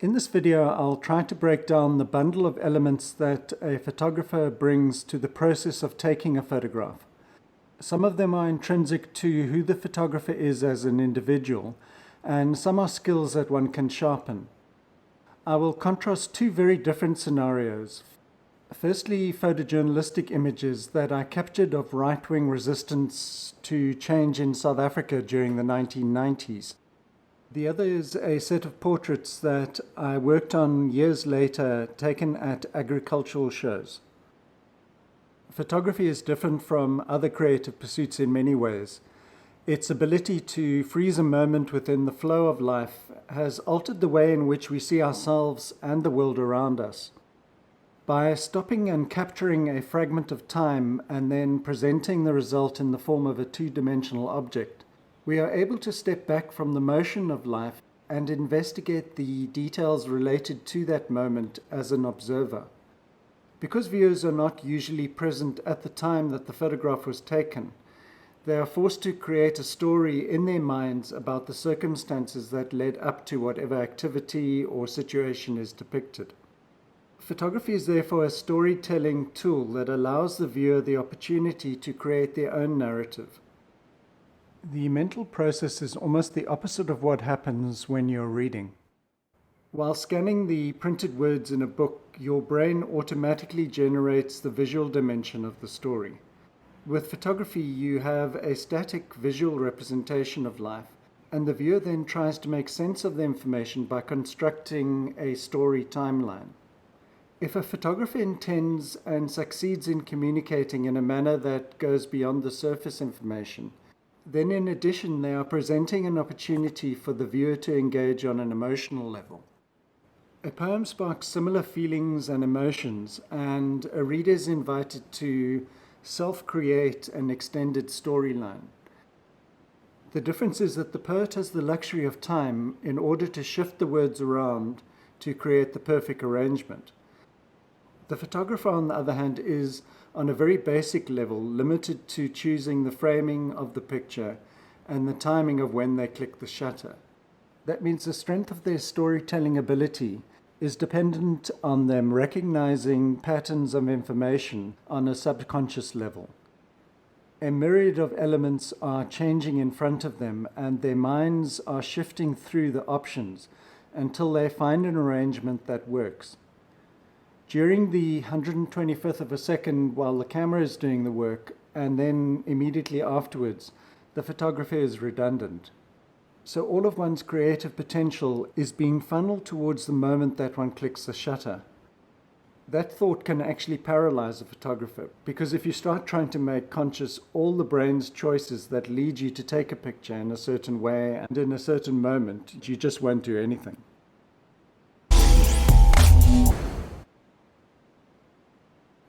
In this video, I'll try to break down the bundle of elements that a photographer brings to the process of taking a photograph. Some of them are intrinsic to who the photographer is as an individual, and some are skills that one can sharpen. I will contrast two very different scenarios. Firstly, photojournalistic images that I captured of right-wing resistance to change in South Africa during the 1990s. The other is a set of portraits that I worked on years later, taken at agricultural shows. Photography is different from other creative pursuits in many ways. Its ability to freeze a moment within the flow of life has altered the way in which we see ourselves and the world around us. By stopping and capturing a fragment of time and then presenting the result in the form of a two-dimensional object, we are able to step back from the motion of life and investigate the details related to that moment as an observer. Because viewers are not usually present at the time that the photograph was taken, they are forced to create a story in their minds about the circumstances that led up to whatever activity or situation is depicted. Photography is therefore a storytelling tool that allows the viewer the opportunity to create their own narrative. The mental process is almost the opposite of what happens when you're reading. While scanning the printed words in a book, your brain automatically generates the visual dimension of the story. With photography, you have a static visual representation of life, and the viewer then tries to make sense of the information by constructing a story timeline. If a photographer intends and succeeds in communicating in a manner that goes beyond the surface information, then in addition they are presenting an opportunity for the viewer to engage on an emotional level. A poem sparks similar feelings and emotions, and a reader is invited to self-create an extended storyline. The difference is that the poet has the luxury of time in order to shift the words around to create the perfect arrangement. The photographer, on the other hand, is, on a very basic level, limited to choosing the framing of the picture and the timing of when they click the shutter. That means the strength of their storytelling ability is dependent on them recognizing patterns of information on a subconscious level. A myriad of elements are changing in front of them, and their minds are shifting through the options until they find an arrangement that works. During the 125th of a second while the camera is doing the work, and then immediately afterwards, the photographer is redundant. So all of one's creative potential is being funneled towards the moment that one clicks the shutter. That thought can actually paralyze a photographer, because if you start trying to make conscious all the brain's choices that lead you to take a picture in a certain way and in a certain moment, you just won't do anything.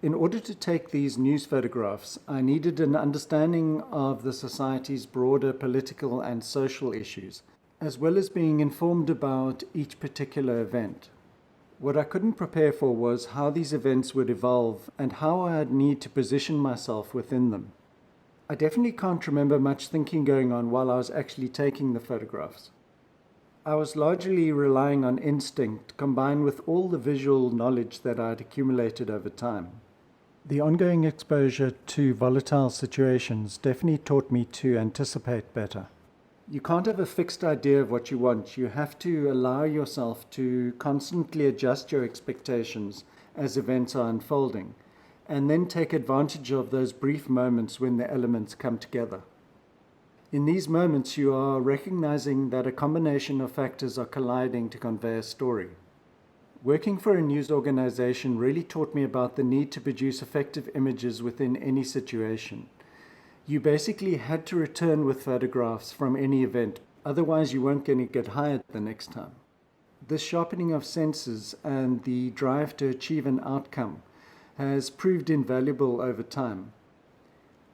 In order to take these news photographs, I needed an understanding of the society's broader political and social issues, as well as being informed about each particular event. What I couldn't prepare for was how these events would evolve and how I'd need to position myself within them. I definitely can't remember much thinking going on while I was actually taking the photographs. I was largely relying on instinct combined with all the visual knowledge that I'd accumulated over time. The ongoing exposure to volatile situations definitely taught me to anticipate better. You can't have a fixed idea of what you want. You have to allow yourself to constantly adjust your expectations as events are unfolding, and then take advantage of those brief moments when the elements come together. In these moments, you are recognizing that a combination of factors are colliding to convey a story. Working for a news organization really taught me about the need to produce effective images within any situation. You basically had to return with photographs from any event, otherwise you weren't going to get hired the next time. This sharpening of senses and the drive to achieve an outcome has proved invaluable over time.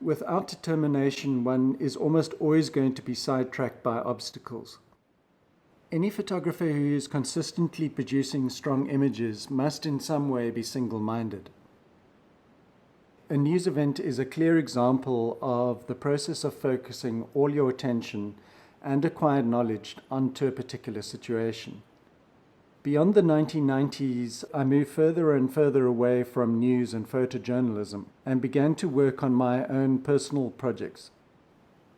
Without determination, one is almost always going to be sidetracked by obstacles. Any photographer who is consistently producing strong images must in some way be single-minded. A news event is a clear example of the process of focusing all your attention and acquired knowledge onto a particular situation. Beyond the 1990s, I moved further and further away from news and photojournalism and began to work on my own personal projects.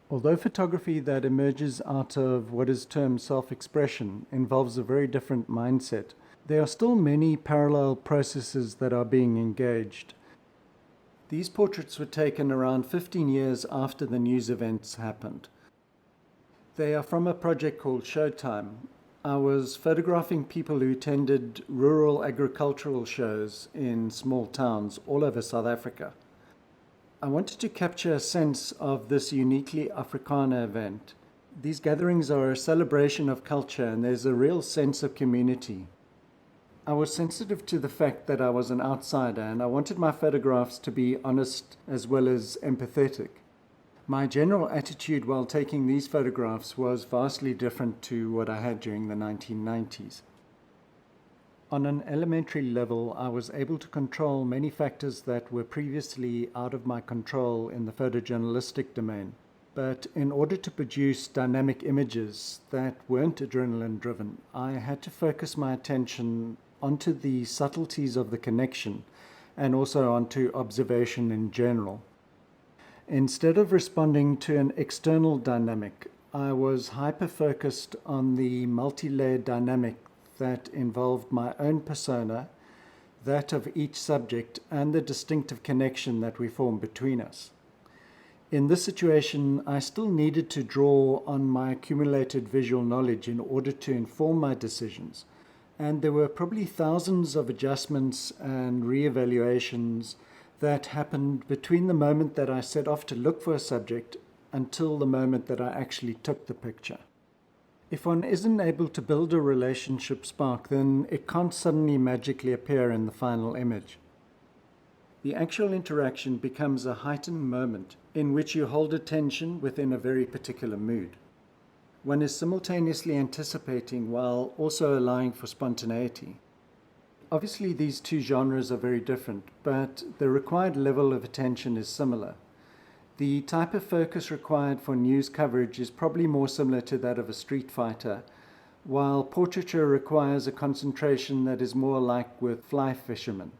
Although photography that emerges out of what is termed self-expression involves a very different mindset, there are still many parallel processes that are being engaged. These portraits were taken around 15 years after the news events happened. They are from a project called Showtime. I was photographing people who attended rural agricultural shows in small towns all over South Africa. I wanted to capture a sense of this uniquely Afrikaner event. These gatherings are a celebration of culture and there's a real sense of community. I was sensitive to the fact that I was an outsider and I wanted my photographs to be honest as well as empathetic. My general attitude while taking these photographs was vastly different to what I had during the 1990s. On an elementary level, I was able to control many factors that were previously out of my control in the photojournalistic domain. But in order to produce dynamic images that weren't adrenaline-driven, I had to focus my attention onto the subtleties of the connection and also onto observation in general. Instead of responding to an external dynamic, I was hyper-focused on the multi-layered dynamic that involved my own persona, that of each subject, and the distinctive connection that we form between us. In this situation, I still needed to draw on my accumulated visual knowledge in order to inform my decisions, and there were probably thousands of adjustments and re-evaluations that happened between the moment that I set off to look for a subject until the moment that I actually took the picture. If one isn't able to build a relationship spark, then it can't suddenly magically appear in the final image. The actual interaction becomes a heightened moment in which you hold attention within a very particular mood. One is simultaneously anticipating while also allowing for spontaneity. Obviously, these two genres are very different, but the required level of attention is similar. The type of focus required for news coverage is probably more similar to that of a street fighter, while portraiture requires a concentration that is more like with fly fishermen.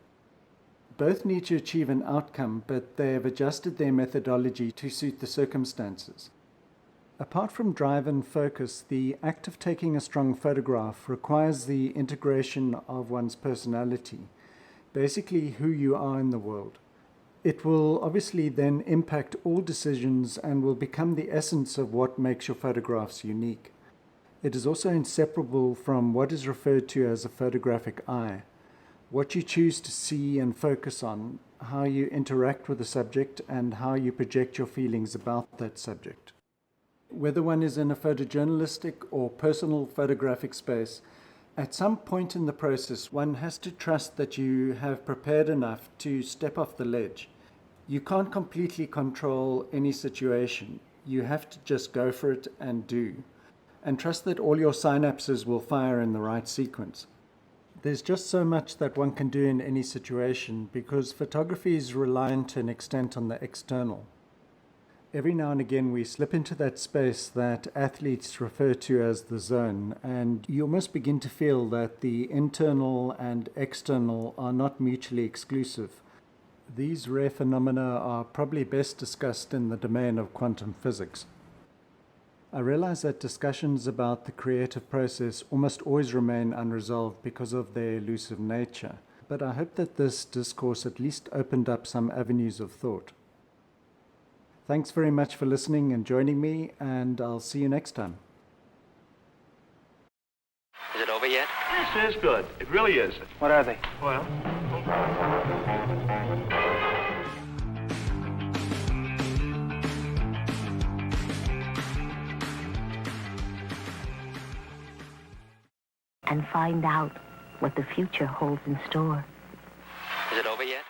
Both need to achieve an outcome, but they have adjusted their methodology to suit the circumstances. Apart from drive and focus, the act of taking a strong photograph requires the integration of one's personality, basically who you are in the world. It will obviously then impact all decisions and will become the essence of what makes your photographs unique. It is also inseparable from what is referred to as a photographic eye. What you choose to see and focus on, how you interact with the subject, and how you project your feelings about that subject. Whether one is in a photojournalistic or personal photographic space, at some point in the process, one has to trust that you have prepared enough to step off the ledge. You can't completely control any situation. You have to just go for it and do, and trust that all your synapses will fire in the right sequence. There's just so much that one can do in any situation because photography is reliant to an extent on the external. Every now and again we slip into that space that athletes refer to as the zone, and you almost begin to feel that the internal and external are not mutually exclusive. These rare phenomena are probably best discussed in the domain of quantum physics. I realize that discussions about the creative process almost always remain unresolved because of their elusive nature, but I hope that this discourse at least opened up some avenues of thought. Thanks very much for listening and joining me, and I'll see you next time. Is it over yet? Yes, it is good. It really is. What are they? Well, and find out what the future holds in store. Is it over yet?